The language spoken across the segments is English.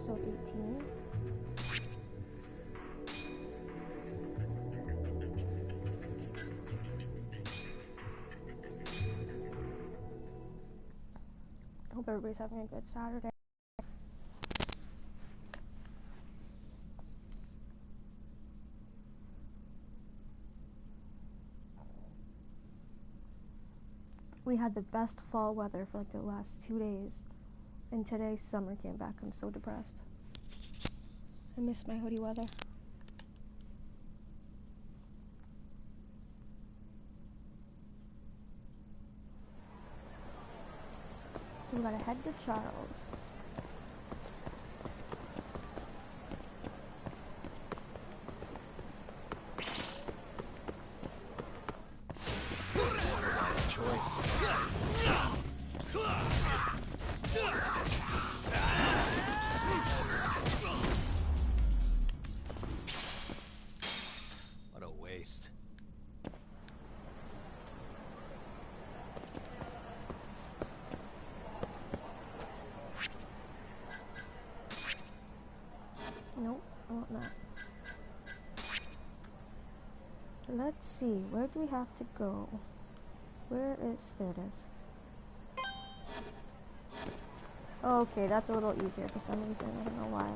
episode 18. Hope everybody's having a good Saturday. We had the best fall weather for like the last 2 days, and today summer came back. I'm so depressed. I miss my hoodie weather. So we gotta head to Charles. Nice choice. What a waste. Nope, I want that. Let's see, where do we have to go? Where is, there it is. Okay, that's a little easier for some reason, I don't know why.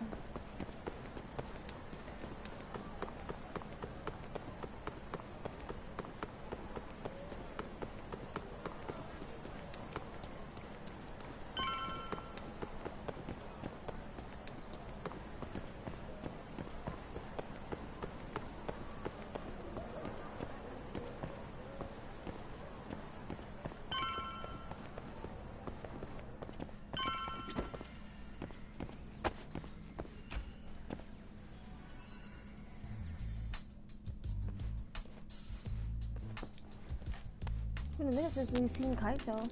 It's been a minute since we've seen Kaito.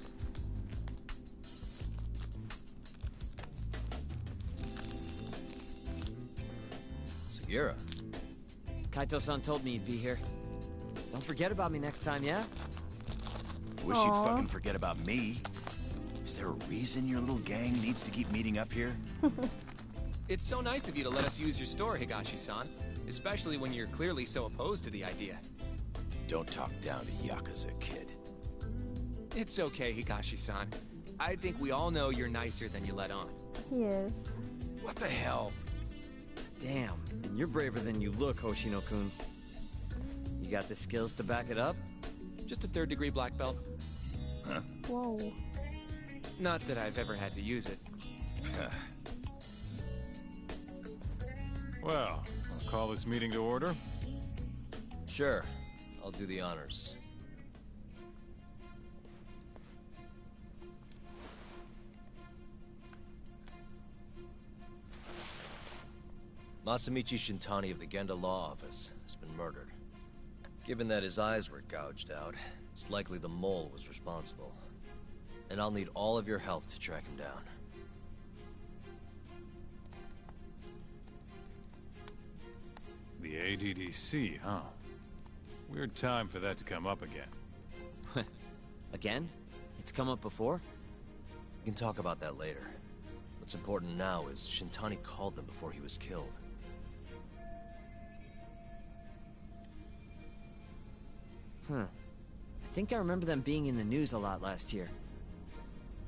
Sugiura. Kaito-san told me you'd be here. Don't forget about me next time, yeah? Wish you'd fucking forget about me. Is there a reason your little gang needs to keep meeting up here? It's so nice of you to let us use your store, Higashi-san. Especially when you're clearly so opposed to the idea. Don't talk down to Yakuza, kid. It's okay, Higashi-san. I think we all know you're nicer than you let on. He is. What the hell? Damn, and you're braver than you look, Hoshino-kun. You got the skills to back it up? Just a third-degree black belt. Huh? Whoa. Not that I've ever had to use it. Well, I'll call this meeting to order. Sure. I'll do the honors. Masamichi Shintani of the Genda Law Office has been murdered. Given that his eyes were gouged out, it's likely the mole was responsible. And I'll need all of your help to track him down. The ADDC, huh? Weird time for that to come up again. Again? It's come up before? We can talk about that later. What's important now is Shintani called them before he was killed. I think I remember them being in the news a lot last year.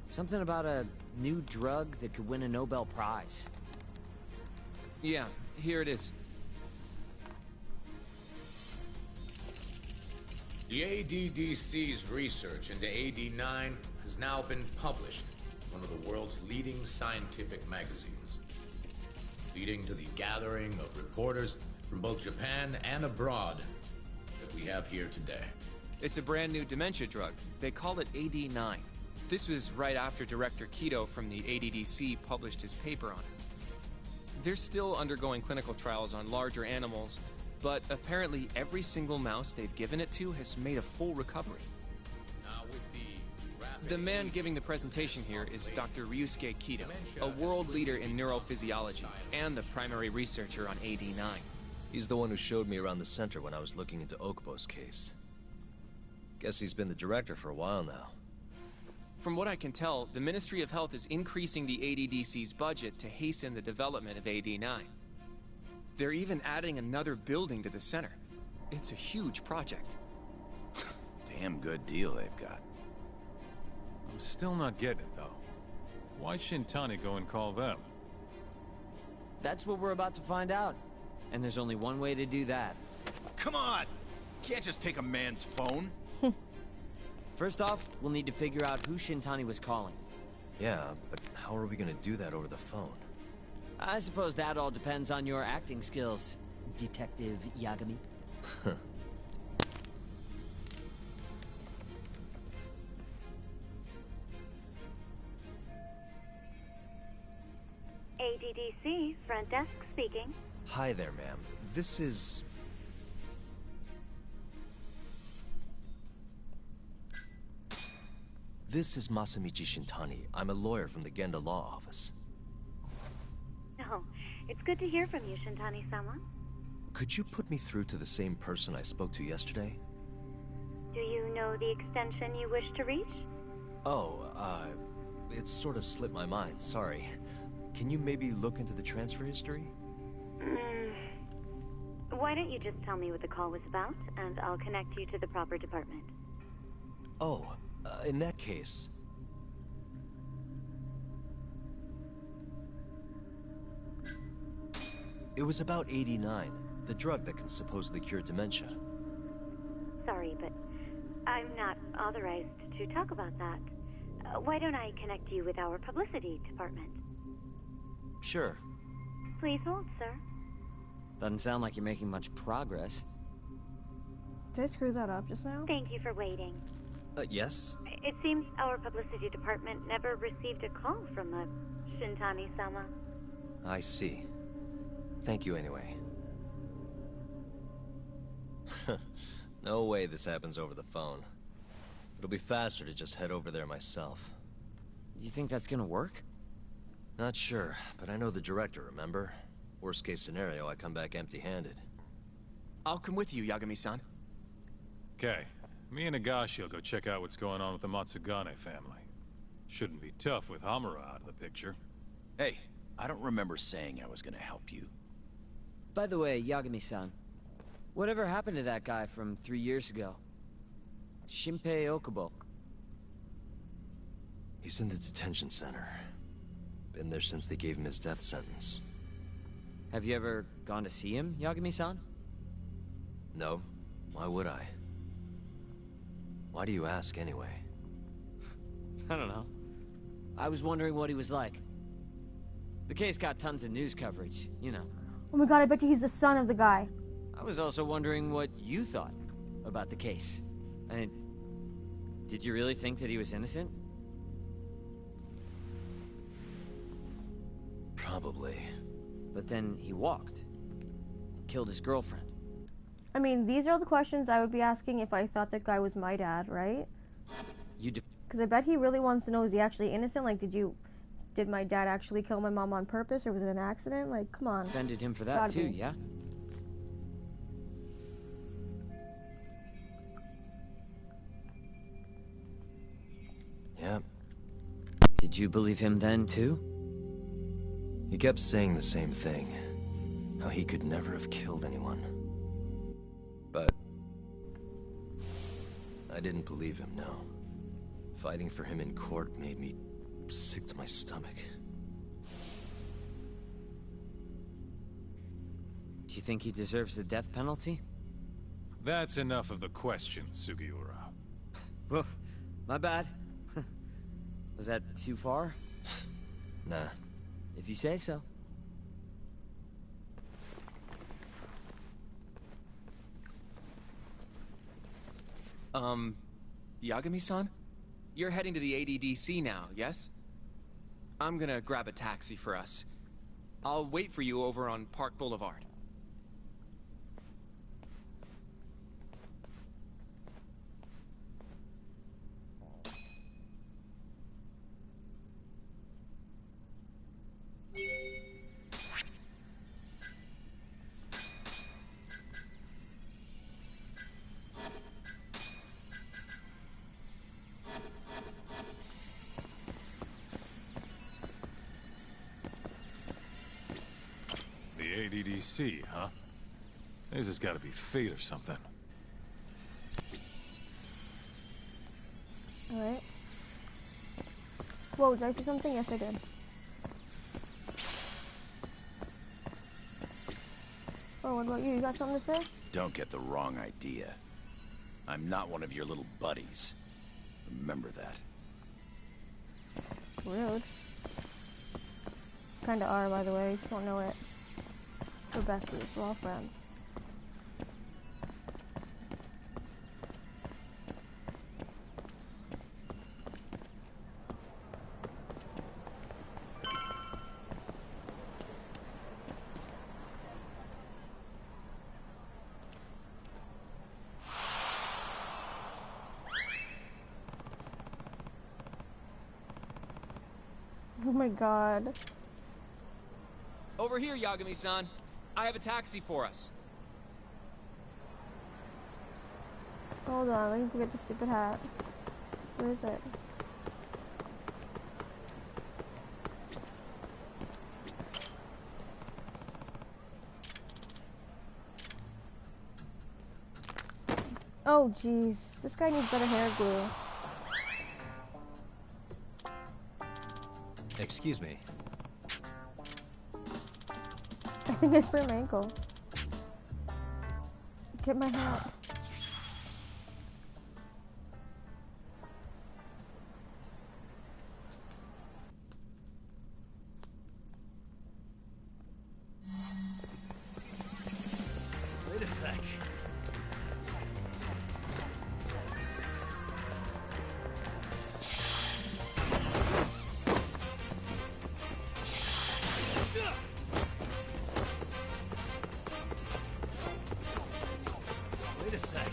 Something about a new drug that could win a Nobel Prize. Yeah, here it is. The ADDC's research into AD9 has now been published in one of the world's leading scientific magazines, leading to the gathering of reporters from both Japan and abroad that we have here today. It's a brand new dementia drug. They call it AD9. This was right after Director Kido from the ADDC published his paper on it. They're still undergoing clinical trials on larger animals, but apparently every single mouse they've given it to has made a full recovery. Now with The man giving the presentation here is Dr. Ryusuke Kido, a world leader in neurophysiology and the primary researcher on AD9. He's the one who showed me around the center when I was looking into Okubo's case. Guess he's been the director for a while now. From what I can tell, the Ministry of Health is increasing the ADDC's budget to hasten the development of AD-9. They're even adding another building to the center. It's a huge project. Damn good deal they've got. I'm still not getting it, though. Why Shintani go and call them? That's what we're about to find out. And there's only one way to do that. Come on! Can't just take a man's phone. First off, we'll need to figure out who Shintani was calling. Yeah, but how are we gonna do that over the phone? I suppose that all depends on your acting skills, Detective Yagami. ADDC, front desk speaking. Hi there, ma'am. This is... This is Masamichi Shintani. I'm a lawyer from the Genda Law Office. Oh, it's good to hear from you, Shintani-sama. Could you put me through to the same person I spoke to yesterday? Do you know the extension you wish to reach? Oh, it sort of slipped my mind, sorry. Can you maybe look into the transfer history? Why don't you just tell me what the call was about, and I'll connect you to the proper department. Oh, in that case... It was about 89, the drug that can supposedly cure dementia. Sorry, but I'm not authorized to talk about that. Why don't I connect you with our publicity department? Sure. Please hold, sir. Doesn't sound like you're making much progress. Did I screw that up just now? Thank you for waiting. Yes? It seems our publicity department never received a call from a Shintani-sama. I see. Thank you anyway. No way this happens over the phone. It'll be faster to just head over there myself. You think that's gonna work? Not sure, but I know the director, remember? Worst case scenario, I come back empty-handed. I'll come with you, Yagami-san. Okay. Me and Nagashi will go check out what's going on with the Matsugane family. Shouldn't be tough with Hamura out of the picture. Hey, I don't remember saying I was gonna help you. By the way, Yagami-san, whatever happened to that guy from 3 years ago? Shinpei Okubo. He's in the detention center. Been there since they gave him his death sentence. Have you ever gone to see him, Yagami-san? No. Why would I? Why do you ask, anyway? I don't know. I was wondering what he was like. The case got tons of news coverage, you know. Oh my god, I bet you he's the son of the guy. I was also wondering what you thought about the case. I mean, did you really think that he was innocent? Probably. But then he walked. Killed his girlfriend. I mean, these are the questions I would be asking if I thought that guy was my dad, right? Because I bet he really wants to know, is he actually innocent? Like, did my dad actually kill my mom on purpose, or was it an accident? Like, come on. Defended him for that Gotta too, be. yeah? Yeah. Did you believe him then too? He kept saying the same thing. How he could never have killed anyone. But... I didn't believe him, no. Fighting for him in court made me sick to my stomach. Do you think he deserves the death penalty? That's enough of the questions, Sugiura. Whoa, my bad. Was that too far? Nah. If you say so. Yagami-san? You're heading to the ADDC now, yes? I'm gonna grab a taxi for us. I'll wait for you over on Park Boulevard. ADDC, huh? This has got to be fate or something. Alright. Whoa, did I see something? Yes, I did. Oh, what about you? You got something to say? Don't get the wrong idea. I'm not one of your little buddies. Remember that. Rude. Kinda are, by the way. You just don't know it. We're besties. We're all friends. Oh my god. Over here, Yagami-san. I have a taxi for us. Hold on, let me forget the stupid hat. Where is it? Oh jeez, this guy needs better hair glue. Excuse me. I think I sprained my ankle. Get my hat. Wait a sec. Wait a sec.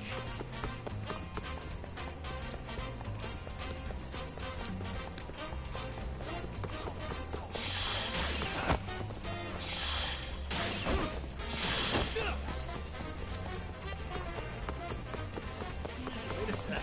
Wait a sec.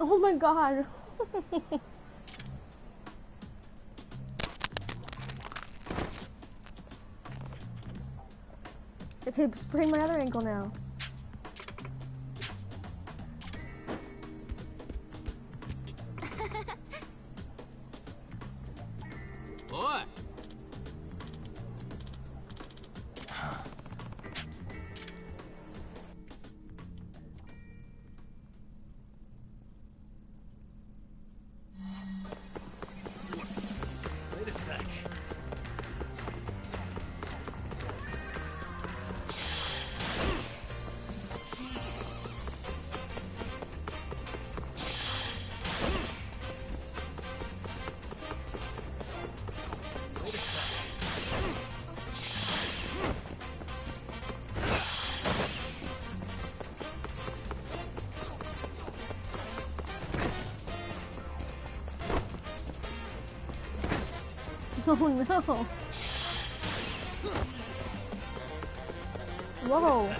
Oh my god. It's okay, sprain my other ankle now. What? Wait a sec. Wait a sec. Oh no. Whoa.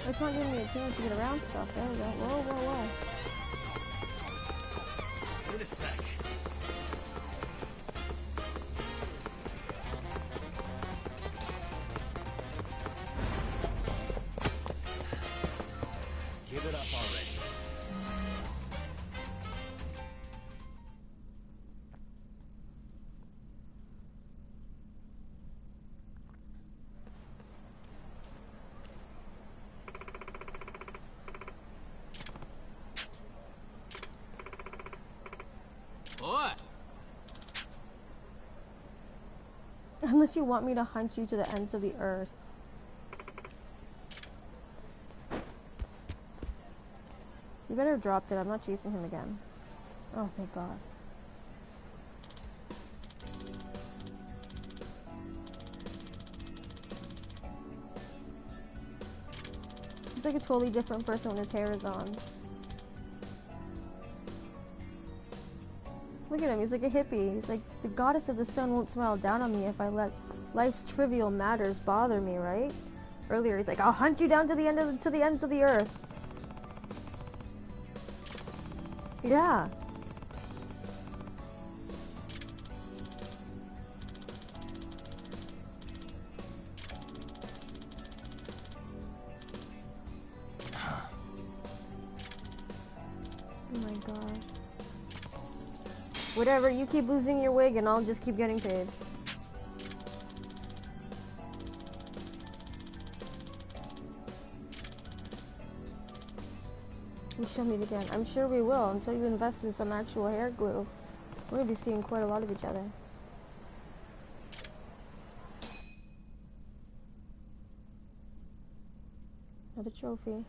It's not giving me a chance to get around stuff. There we go. Whoa, whoa, whoa. Wait a sec. Give it up already. What? Unless you want me to hunt you to the ends of the earth. You better have dropped it. I'm not chasing him again. Oh, thank God. He's like a totally different person when his hair is on. Look at him, he's like a hippie. He's like, the goddess of the sun won't smile down on me if I let life's trivial matters bother me, right? Earlier he's like, I'll hunt you down to the ends of the earth. Yeah. Oh my god. Whatever, you keep losing your wig and I'll just keep getting paid. You show me it again. I'm sure we will, until you invest in some actual hair glue. We're gonna be seeing quite a lot of each other. Another trophy.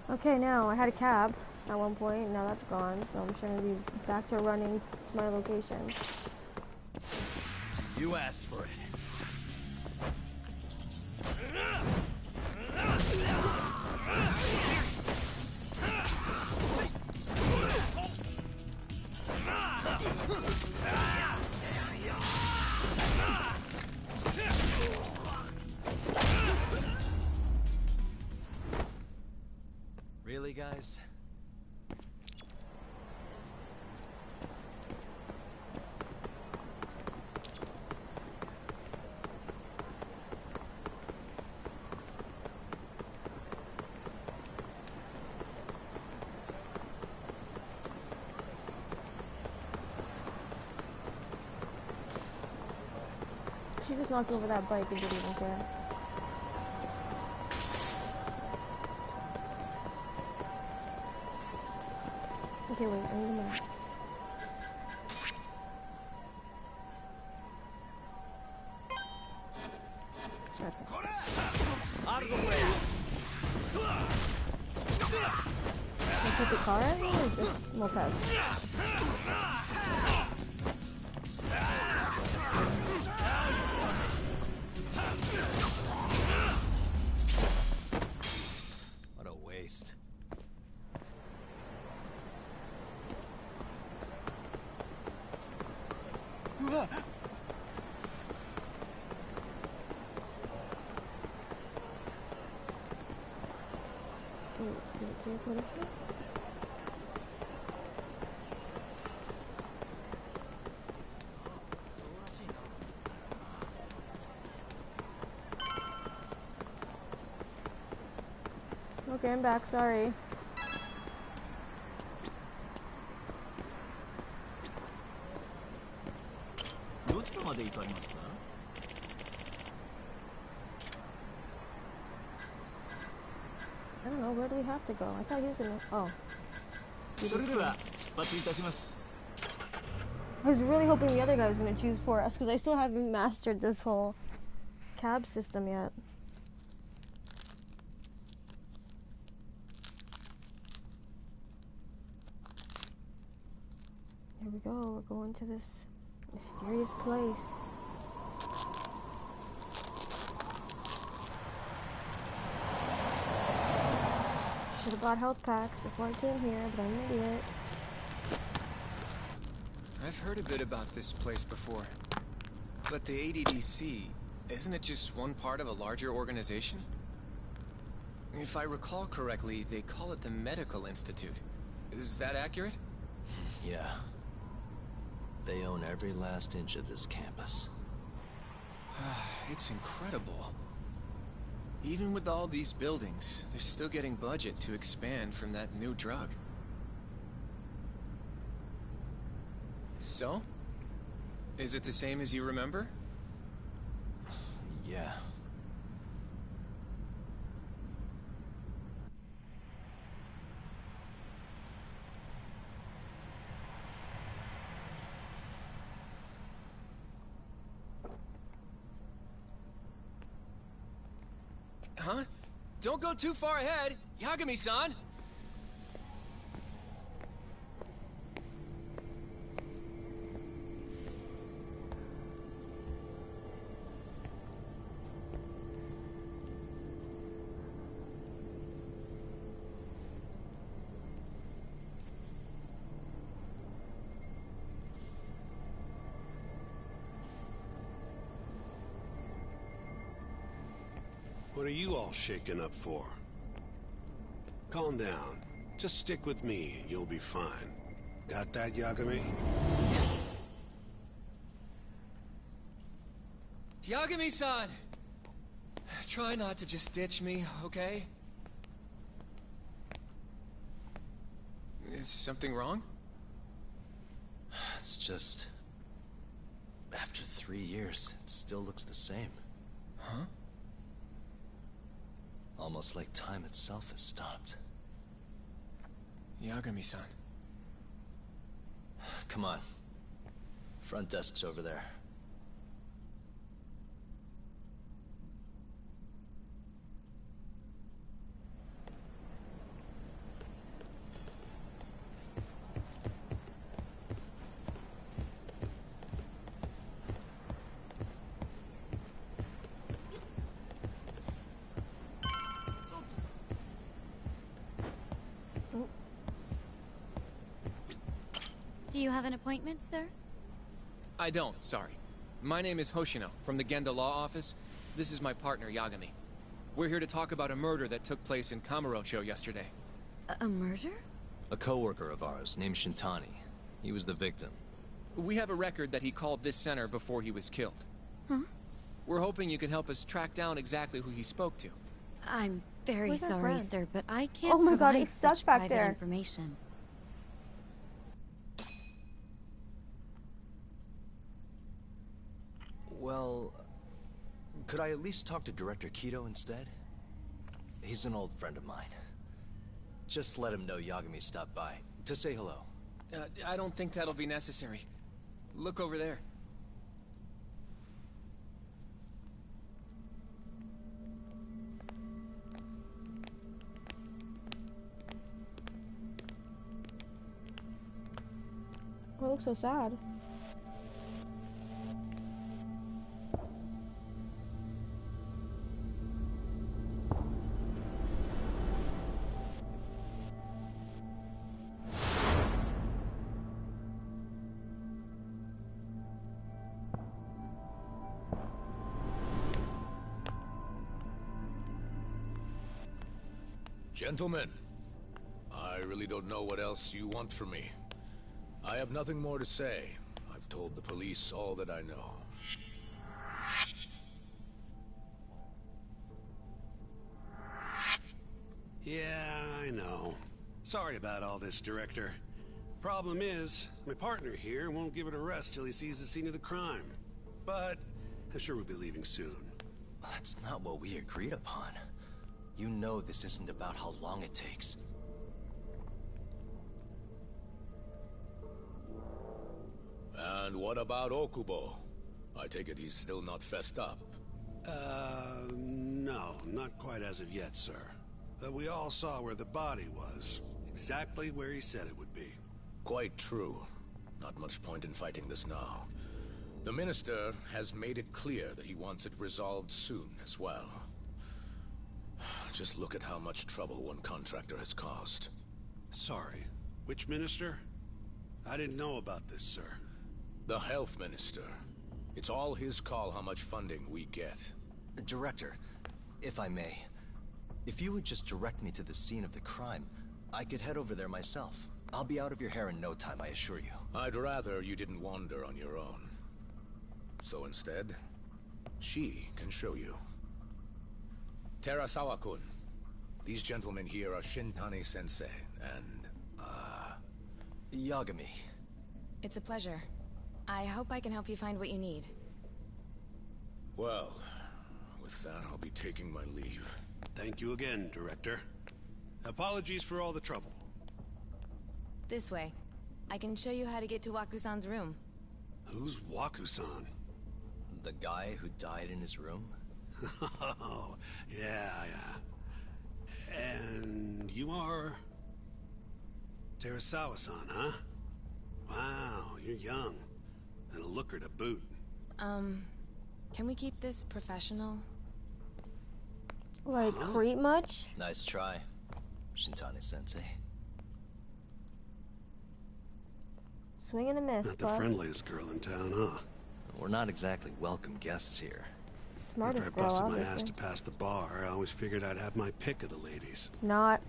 Okay, now I had a cab at one point, now that's gone, so I'm sure I'm gonna be back to running to my location. You asked for it. Really, guys? She just knocked over that bike and didn't even care. Okay, wait, I need a minute. Okay. Out of the way! Can I put the car in or just moped? What a waste. Wait, did it say a policeman? Okay, I'm back, sorry. I don't know, where do we have to go? I thought he was gonna... Oh. I was really hoping the other guy was gonna choose for us, because I still haven't mastered this whole cab system yet. Here we go, we're going to this mysterious place. Should have bought health packs before I came here, but I'm an idiot. I've heard a bit about this place before. But the ADDC, isn't it just one part of a larger organization? If I recall correctly, they call it the Medical Institute. Is that accurate? Yeah. They own every last inch of this campus. It's incredible. Even with all these buildings, they're still getting budget to expand from that new drug. So? Is it the same as you remember? Yeah. Huh? Don't go too far ahead, Yagami-san! What are you all shaken up for? Calm down. Just stick with me and you'll be fine. Got that, Yagami? Yagami-san! Try not to just ditch me, okay? Is something wrong? It's just... After 3 years, it still looks the same. Huh? Almost like time itself has stopped. Yagami-san. Come on. Front desk's over there. Do you have an appointment, sir? I don't, sorry. My name is Hoshino, from the Genda Law Office. This is my partner, Yagami. We're here to talk about a murder that took place in Kamurocho yesterday. A murder? A coworker of ours named Shintani. He was the victim. We have a record that he called this center before he was killed. Huh? We're hoping you can help us track down exactly who he spoke to. I'm very Where's our sorry, friend? sir, but I can't Oh my god, provide it's stuck such back private there. information. Well, could I at least talk to Director Kido instead? He's an old friend of mine. Just let him know Yagami stopped by, to say hello. I don't think that'll be necessary. Look over there. Oh, it looks so sad. Gentlemen, I really don't know what else you want from me. I have nothing more to say. I've told the police all that I know. Yeah, I know. Sorry about all this, Director. Problem is, my partner here won't give it a rest till he sees the scene of the crime. But I'm sure we'll be leaving soon. That's not what we agreed upon. You know this isn't about how long it takes. And what about Okubo? I take it he's still not fessed up. No, not quite as of yet, sir. But we all saw where the body was. Exactly where he said it would be. Quite true. Not much point in fighting this now. The Minister has made it clear that he wants it resolved soon as well. Just look at how much trouble one contractor has caused. Sorry, which minister? I didn't know about this, sir. The Health Minister. It's all his call how much funding we get. Director, if I may, if you would just direct me to the scene of the crime, I could head over there myself. I'll be out of your hair in no time, I assure you. I'd rather you didn't wander on your own. So instead, she can show you. Terasawa-kun, these gentlemen here are Shintani-sensei and, Yagami. It's a pleasure. I hope I can help you find what you need. Well, with that, I'll be taking my leave. Thank you again, Director. Apologies for all the trouble. This way. I can show you how to get to Waku-san's room. Who's Waku-san? The guy who died in his room? Oh, yeah. And you are... Terasawa-san, huh? Wow, you're young. And a looker to boot. Can we keep this professional? Like, creep much? Nice try, Shintani-sensei. Swing and a miss, Not the friendliest girl in town, huh? We're not exactly welcome guests here. Smart After as I girl, busted my obviously. ass to pass the bar, I always figured I'd have my pick of the ladies. Not.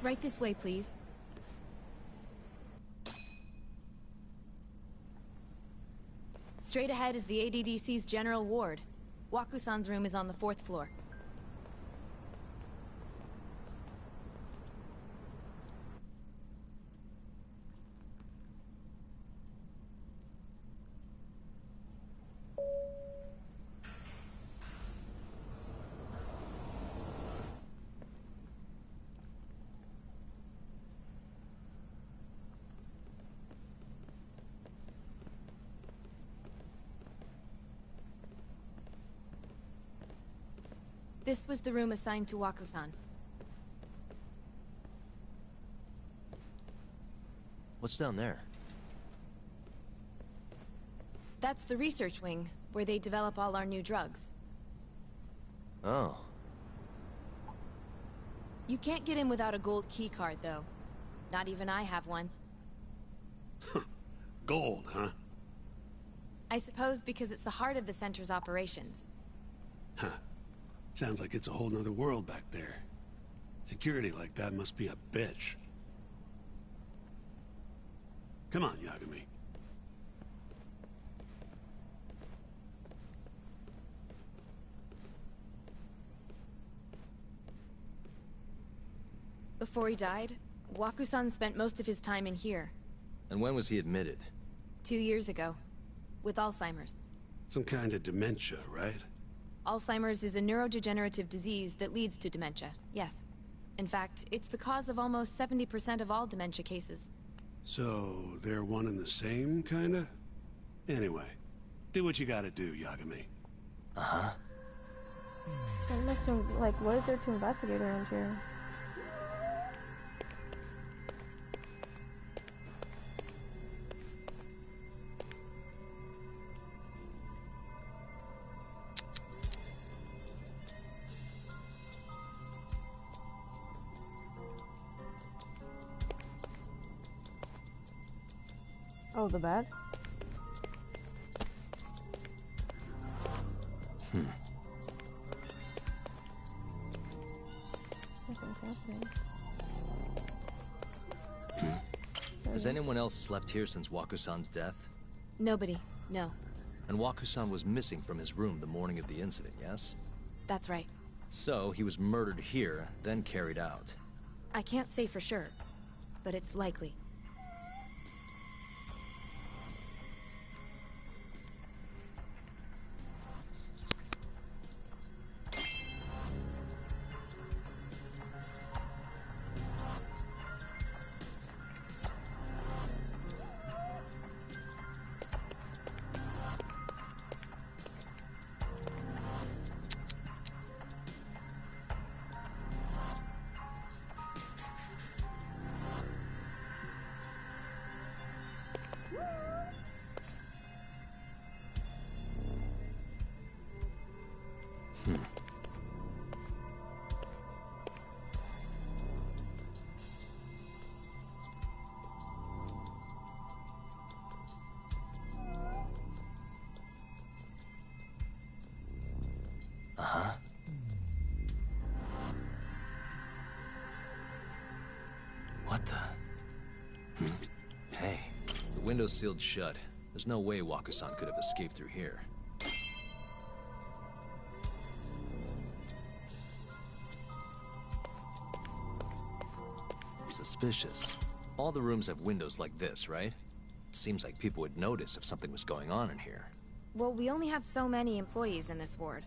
Right this way, please. Straight ahead is the ADDC's general ward. Waku-san's room is on the 4th floor. This was the room assigned to Waku-san. What's down there? That's the research wing, where they develop all our new drugs. Oh. You can't get in without a gold key card, though. Not even I have one. Gold, huh? I suppose because it's the heart of the center's operations. Huh. Sounds like it's a whole nother world back there. Security like that must be a bitch. Come on, Yagami. Before he died, Waku-san spent most of his time in here. And when was he admitted? 2 years ago. With Alzheimer's. Some kind of dementia, right? Alzheimer's is a neurodegenerative disease that leads to dementia, yes. In fact, it's the cause of almost 70% of all dementia cases. So, they're one and the same, kinda? Anyway, do what you gotta do, Yagami. Uh-huh. Like, what is there to investigate around here? Oh, the bed? Nothing's happening. Has anyone else slept here since Waku-san's death? Nobody, no. And Waku-san was missing from his room the morning of the incident, yes? That's right. So, he was murdered here, then carried out. I can't say for sure, but it's likely. Uh-huh. What the? Hey, the window's sealed shut. There's no way Waku-san could have escaped through here. Suspicious. All the rooms have windows like this, right? Seems like people would notice if something was going on in here. Well, we only have so many employees in this ward.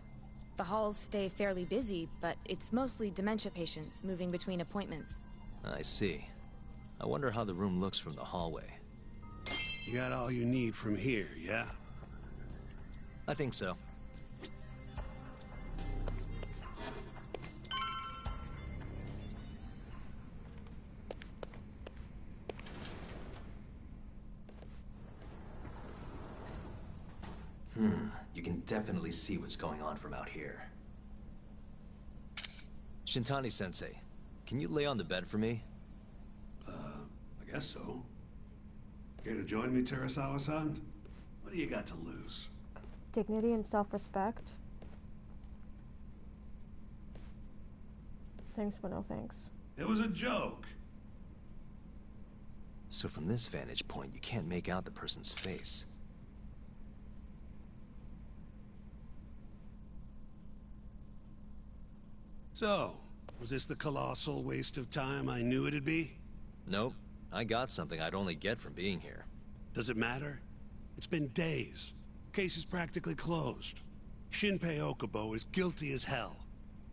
The halls stay fairly busy, but it's mostly dementia patients moving between appointments. I see. I wonder how the room looks from the hallway. You got all you need from here, yeah? I think so. You can definitely see what's going on from out here. Shintani-sensei, can you lay on the bed for me? Guess so. Care to join me, Terasawa-san? What do you got to lose? Dignity and self-respect. Thanks, but no thanks. It was a joke. So from this vantage point, you can't make out the person's face. So, was this the colossal waste of time I knew it'd be? Nope. I got something I'd only get from being here. Does it matter? It's been days. Case is practically closed. Shinpei Okubo is guilty as hell.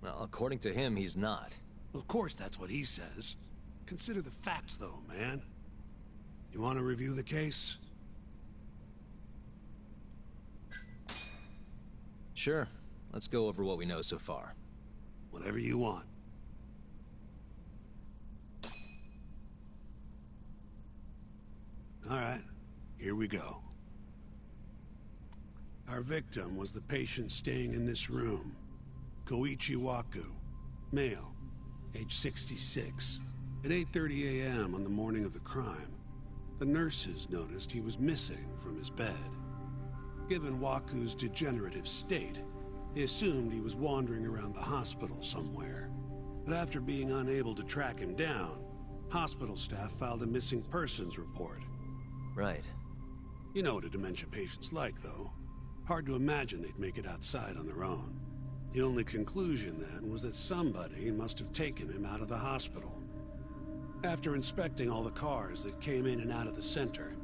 Well, according to him, he's not. Of course that's what he says. Consider the facts, though, man. You want to review the case? Sure. Let's go over what we know so far. Whatever you want. All right, here we go. Our victim was the patient staying in this room. Koichi Waku, male, age 66. At 8:30 a.m. on the morning of the crime, the nurses noticed he was missing from his bed. Given Waku's degenerative state, they assumed he was wandering around the hospital somewhere. But after being unable to track him down, hospital staff filed a missing persons report. Right. You know what a dementia patient's like, though. Hard to imagine they'd make it outside on their own. The only conclusion then was that somebody must have taken him out of the hospital. After inspecting all the cars that came in and out of the center,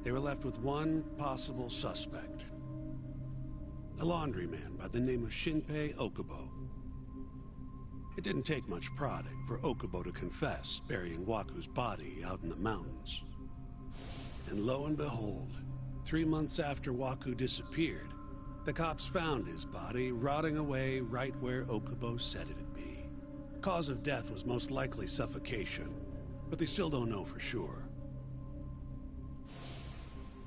they were left with one possible suspect. A laundryman by the name of Shinpei Okubo. It didn't take much prodding for Okubo to confess burying Waku's body out in the mountains. And lo and behold, 3 months after Waku disappeared, the cops found his body rotting away right where Okubo said it'd be. Cause of death was most likely suffocation, but they still don't know for sure.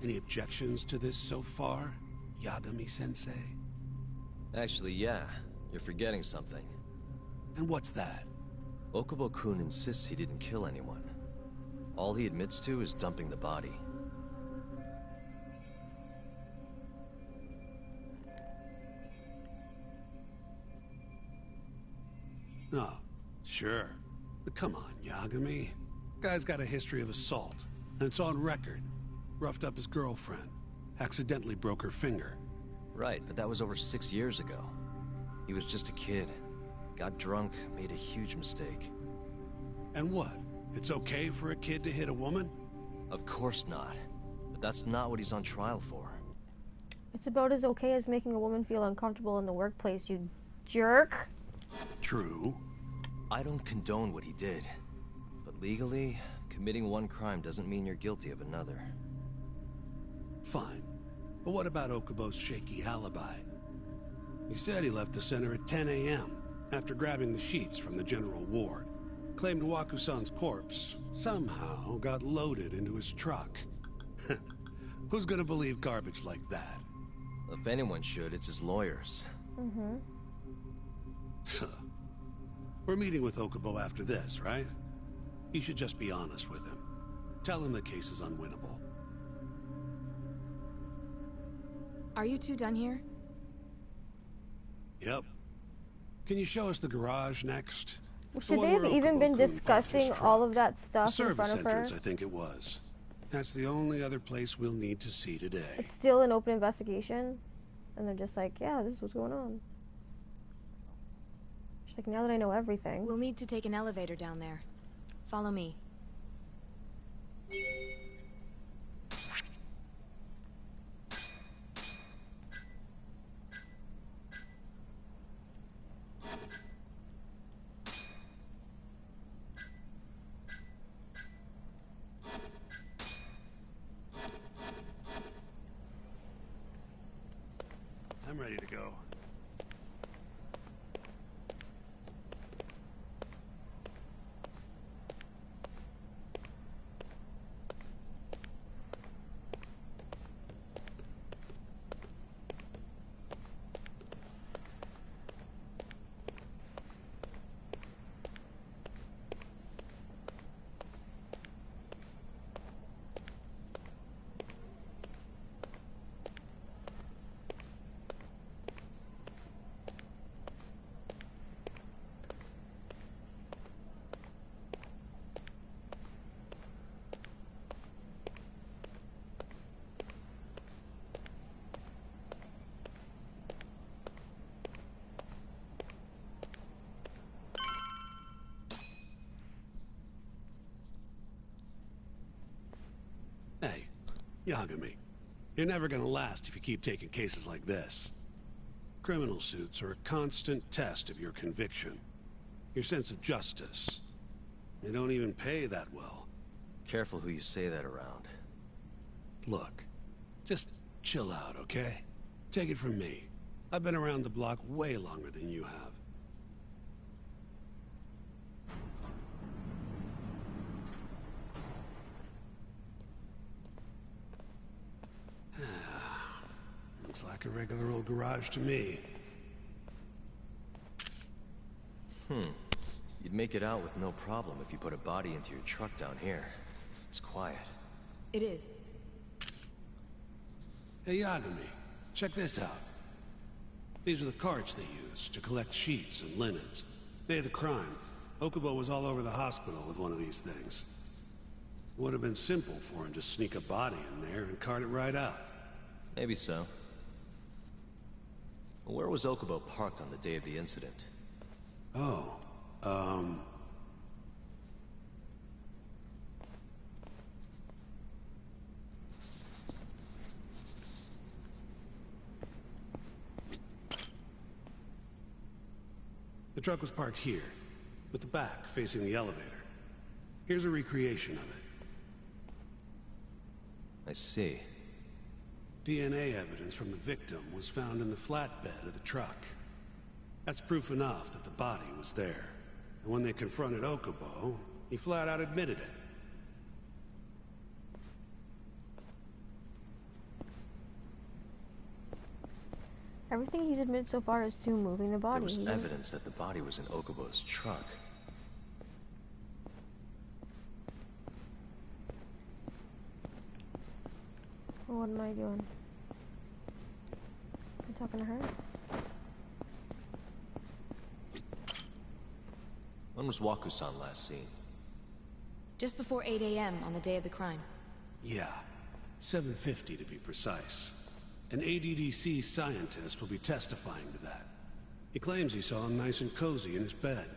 Any objections to this so far, Yagami-sensei? Actually, yeah. You're forgetting something. And what's that? Okubo-kun insists he didn't kill anyone. All he admits to is dumping the body. Oh, sure. But come on, Yagami. Guy's got a history of assault, and it's on record. Roughed up his girlfriend. Accidentally broke her finger. Right, but that was over 6 years ago. He was just a kid. Got drunk, made a huge mistake. And what? It's okay for a kid to hit a woman? Of course not. But that's not what he's on trial for. It's about as okay as making a woman feel uncomfortable in the workplace, you jerk. True. I don't condone what he did. But legally, committing one crime doesn't mean you're guilty of another. Fine. But what about Okubo's shaky alibi? He said he left the center at 10 a.m. after grabbing the sheets from the general ward. Claimed Waku-san's corpse somehow got loaded into his truck. Who's gonna believe garbage like that? If anyone should, it's his lawyers. Mm-hmm. We're meeting with Okubo after this, right? You should just be honest with him. Tell him the case is unwinnable. Are you two done here? Yep. Can you show us the garage next? Should they have even been discussing all of that stuff in front of her? Entrance, I think it was. That's the only other place we'll need to see today. It's still an open investigation, and they're just like, yeah, this is what's going on. She's like, now that I know everything. We'll need to take an elevator down there. Follow me. I'm ready to go. Hey, Yagami, you're never gonna last if you keep taking cases like this. Criminal suits are a constant test of your conviction, your sense of justice. They don't even pay that well. Careful who you say that around. Look, just chill out, okay? Take it from me. I've been around the block way longer than you have. Looks like a regular old garage to me. You'd make it out with no problem if you put a body into your truck down here. It's quiet. It is. Hey, Yagami, check this out. These are the carts they used to collect sheets and linens. Day of the crime, Okubo was all over the hospital with one of these things. Would have been simple for him to sneak a body in there and cart it right out. Maybe so. Where was Okubo parked on the day of the incident? Oh, the truck was parked here, with the back facing the elevator. Here's a recreation of it. I see. DNA evidence from the victim was found in the flatbed of the truck. That's proof enough that the body was there. And when they confronted Okubo, he flat out admitted it. Everything he's admitted so far is to moving the body. There was evidence that the body was in Okubo's truck. What am I doing? I'm talking to her? When was Waku-san last seen? Just before 8 a.m. on the day of the crime. Yeah, 7:50 to be precise. An ADDC scientist will be testifying to that. He claims he saw him nice and cozy in his bed.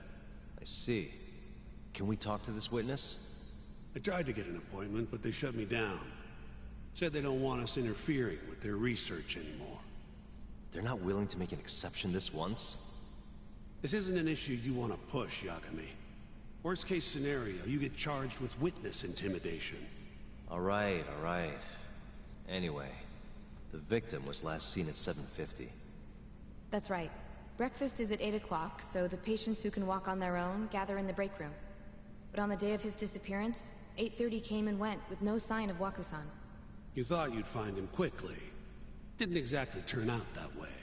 I see. Can we talk to this witness? I tried to get an appointment, but they shut me down. Said they don't want us interfering with their research anymore. They're not willing to make an exception this once? This isn't an issue you want to push, Yagami. Worst case scenario, you get charged with witness intimidation. All right. Anyway, the victim was last seen at 7:50. That's right. Breakfast is at 8 o'clock, so the patients who can walk on their own gather in the break room. But on the day of his disappearance, 8:30 came and went with no sign of Waku-san. You thought you'd find him quickly. Didn't exactly turn out that way.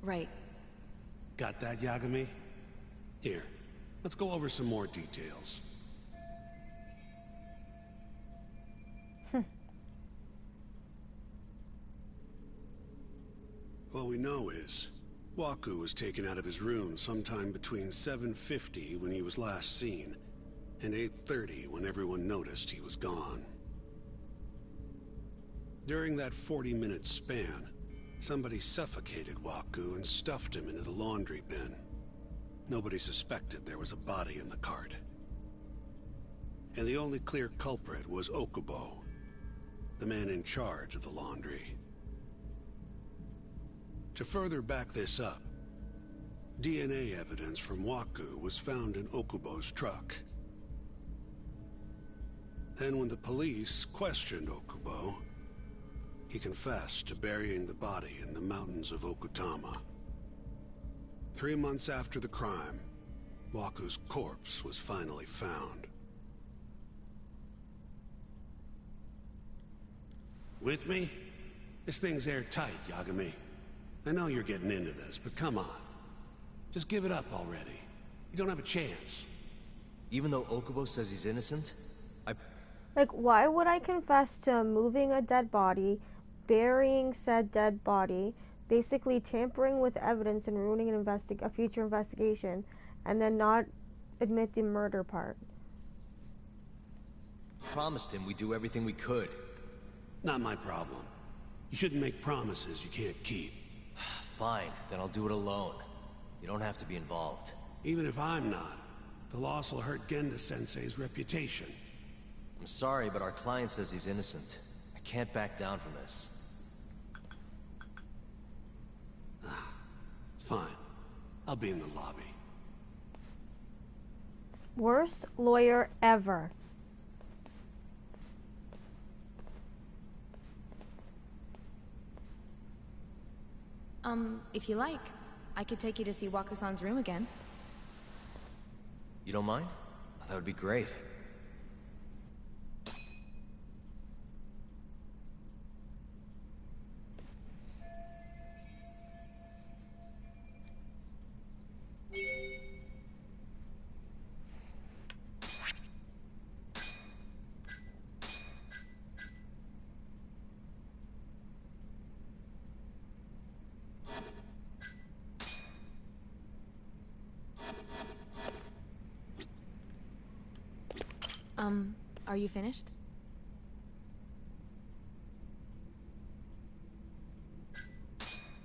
Right. Got that, Yagami? Here, let's go over some more details. What we know is, Waku was taken out of his room sometime between 7:50 when he was last seen, and 8:30 when everyone noticed he was gone. During that 40-minute span, somebody suffocated Waku and stuffed him into the laundry bin. Nobody suspected there was a body in the cart. And the only clear culprit was Okubo, the man in charge of the laundry. To further back this up, DNA evidence from Waku was found in Okubo's truck. And when the police questioned Okubo, he confessed to burying the body in the mountains of Okutama. 3 months after the crime, Waku's corpse was finally found. With me? This thing's airtight, Yagami. I know you're getting into this, but come on. Just give it up already. You don't have a chance. Even though Okubo says he's innocent? Like, why would I confess to moving a dead body, burying said dead body, basically tampering with evidence and ruining a future investigation, and then not admit the murder part? Promised him we'd do everything we could. Not my problem. You shouldn't make promises you can't keep. Fine, then I'll do it alone. You don't have to be involved. Even if I'm not, the loss will hurt Genda-sensei's reputation. I'm sorry, but our client says he's innocent. I can't back down from this. Fine. I'll be in the lobby. Worst lawyer ever. If you like, I could take you to see Waku-san's room again. You don't mind? That would be great. Are you finished?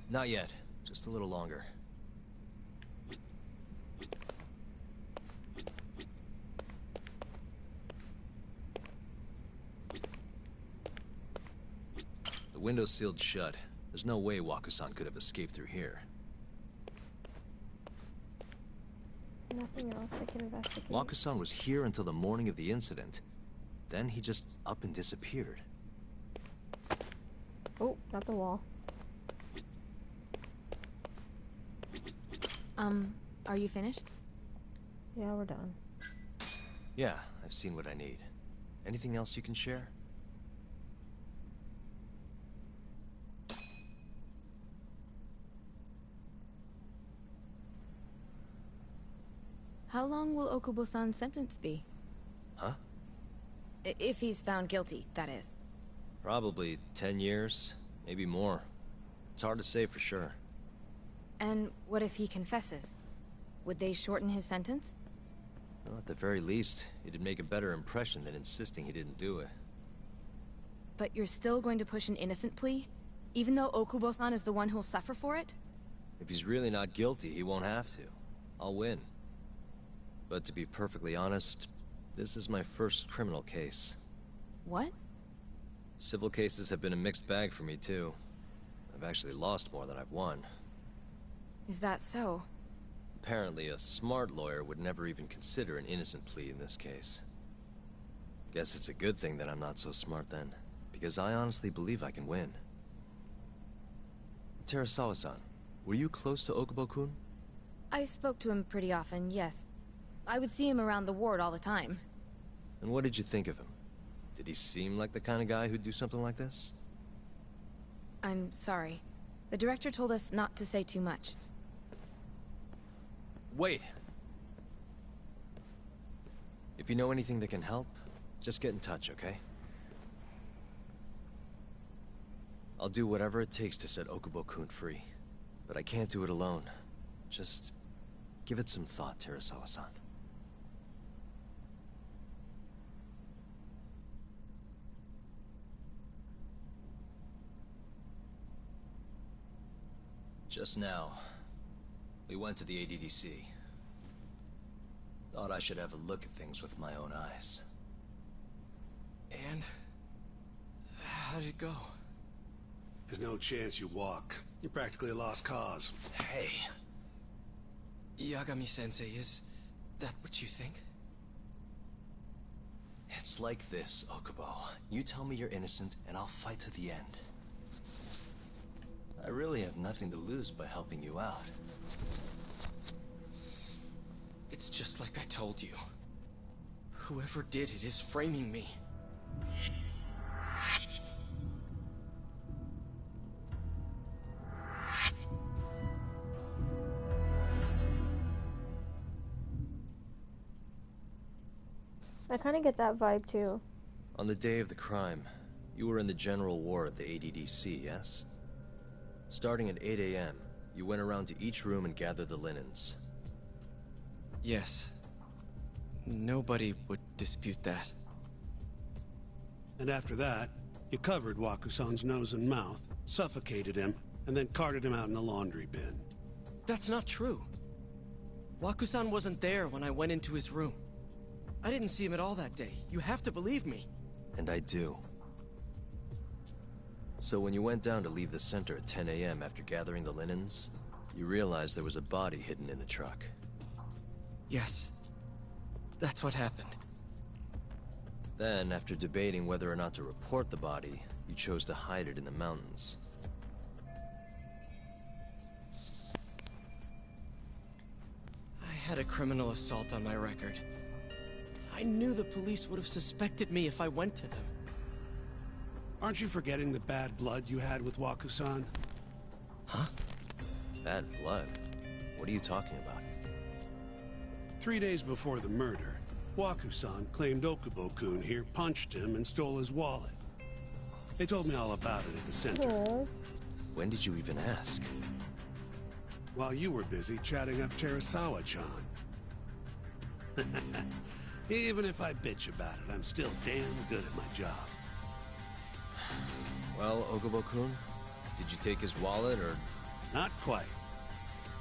Not yet. Just a little longer. The window's sealed shut. There's no way Waku-san could have escaped through here. Nothing else I can investigate. Waku-san was here until the morning of the incident. Then he just up and disappeared. Oh, not the wall. Are you finished? Yeah, we're done. Yeah, I've seen what I need. Anything else you can share? How long will Okubo-san's sentence be? Huh? If he's found guilty, that is. Probably 10 years, maybe more. It's hard to say for sure. And what if he confesses? Would they shorten his sentence? Well, at the very least, it'd make a better impression than insisting he didn't do it. But you're still going to push an innocent plea? Even though Okubo-san is the one who'll suffer for it? If he's really not guilty, he won't have to. I'll win. But to be perfectly honest, this is my first criminal case. What? Civil cases have been a mixed bag for me, too. I've actually lost more than I've won. Is that so? Apparently, a smart lawyer would never even consider an innocent plea in this case. Guess it's a good thing that I'm not so smart then, because I honestly believe I can win. Terasawa-san, were you close to Okubo-kun? I spoke to him pretty often, yes. I would see him around the ward all the time. And what did you think of him? Did he seem like the kind of guy who'd do something like this? I'm sorry. The director told us not to say too much. Wait! If you know anything that can help, just get in touch, okay? I'll do whatever it takes to set Okubo-kun free. But I can't do it alone. Just give it some thought, Terasawa-san. Just now, we went to the ADDC. Thought I should have a look at things with my own eyes. And? How did it go? There's no chance you walk. You're practically a lost cause. Hey! Yagami-sensei, is that what you think? It's like this, Okubo. You tell me you're innocent, and I'll fight to the end. I really have nothing to lose by helping you out. It's just like I told you. Whoever did it is framing me. I kind of get that vibe too. On the day of the crime, you were in the general ward at the ADDC, yes? Starting at 8 a.m., you went around to each room and gathered the linens. Yes. Nobody would dispute that. And after that, you covered Waku-san's nose and mouth, suffocated him, and then carted him out in a laundry bin. That's not true. Waku-san wasn't there when I went into his room. I didn't see him at all that day. You have to believe me. And I do. So when you went down to leave the center at 10 a.m. after gathering the linens, you realized there was a body hidden in the truck. Yes. That's what happened. Then, after debating whether or not to report the body, you chose to hide it in the mountains. I had a criminal assault on my record. I knew the police would have suspected me if I went to them. Aren't you forgetting the bad blood you had with Waku-san? Huh? Bad blood? What are you talking about? 3 days before the murder, Waku-san claimed Okubo-kun here punched him and stole his wallet. They told me all about it at the center. Aww. When did you even ask? While you were busy chatting up Terasawa-chan. Even if I bitch about it, I'm still damn good at my job. Well, Okubo-kun, did you take his wallet, or...? Not quite.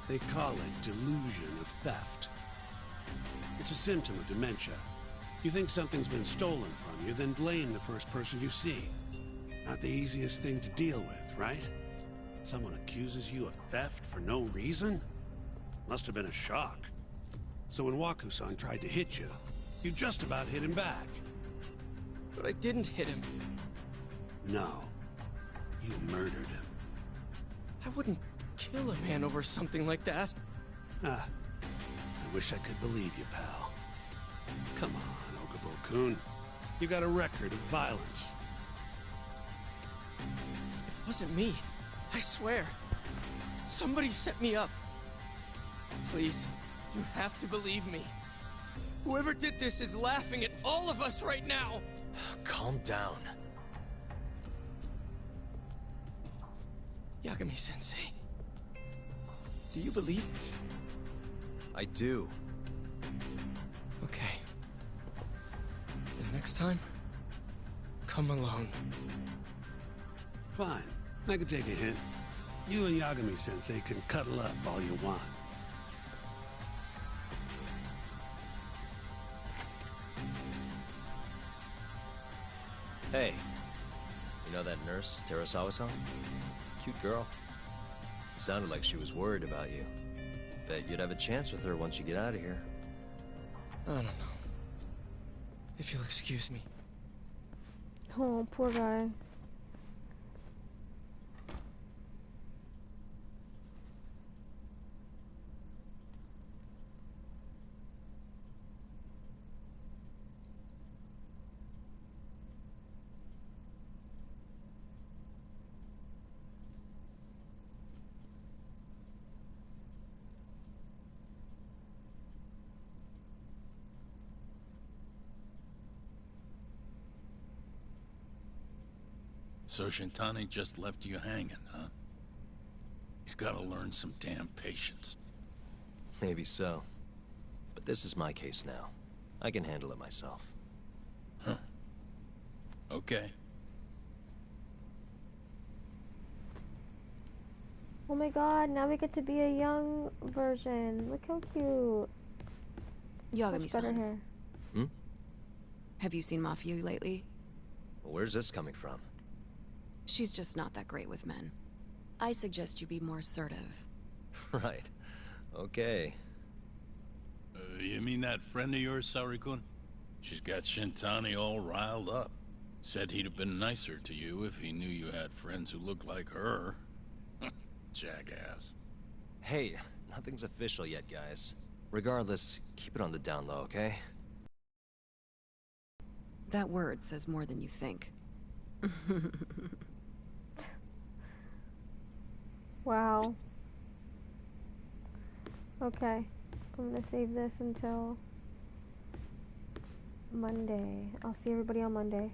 They call it delusion of theft. It's a symptom of dementia. You think something's been stolen from you, then blame the first person you see. Not the easiest thing to deal with, right? Someone accuses you of theft for no reason? Must have been a shock. So when Waku-san tried to hit you, you just about hit him back. But I didn't hit him. No. You murdered him. I wouldn't kill a man over something like that. Ah. I wish I could believe you, pal. Come on, Okubo-kun. You got a record of violence. It wasn't me. I swear. Somebody set me up. Please, you have to believe me. Whoever did this is laughing at all of us right now. Calm down. Yagami-sensei, do you believe me? I do. Okay. Then next time, come alone. Fine. I can take a hint. You and Yagami-sensei can cuddle up all you want. Hey, you know that nurse, Terasawa-san? Cute girl. Sounded like she was worried about you. Bet you'd have a chance with her once you get out of here. I don't know. If you'll excuse me. Oh, poor guy. So Shintani just left you hanging, huh? He's gotta learn some damn patience. Maybe so. But this is my case now. I can handle it myself. Huh. Okay. Oh my god, now we get to be a young version. Look how cute. Much better hair. Hmm? Have you seen Mafia lately? Where's this coming from? She's just not that great with men. I suggest you be more assertive. Right. Okay. You mean that friend of yours, Saori-kun? She's got Shintani all riled up. Said he'd have been nicer to you if he knew you had friends who looked like her. Jackass. Hey, nothing's official yet, guys. Regardless, keep it on the down low, okay? That word says more than you think. Wow. Okay. I'm gonna save this until Monday. I'll see everybody on Monday.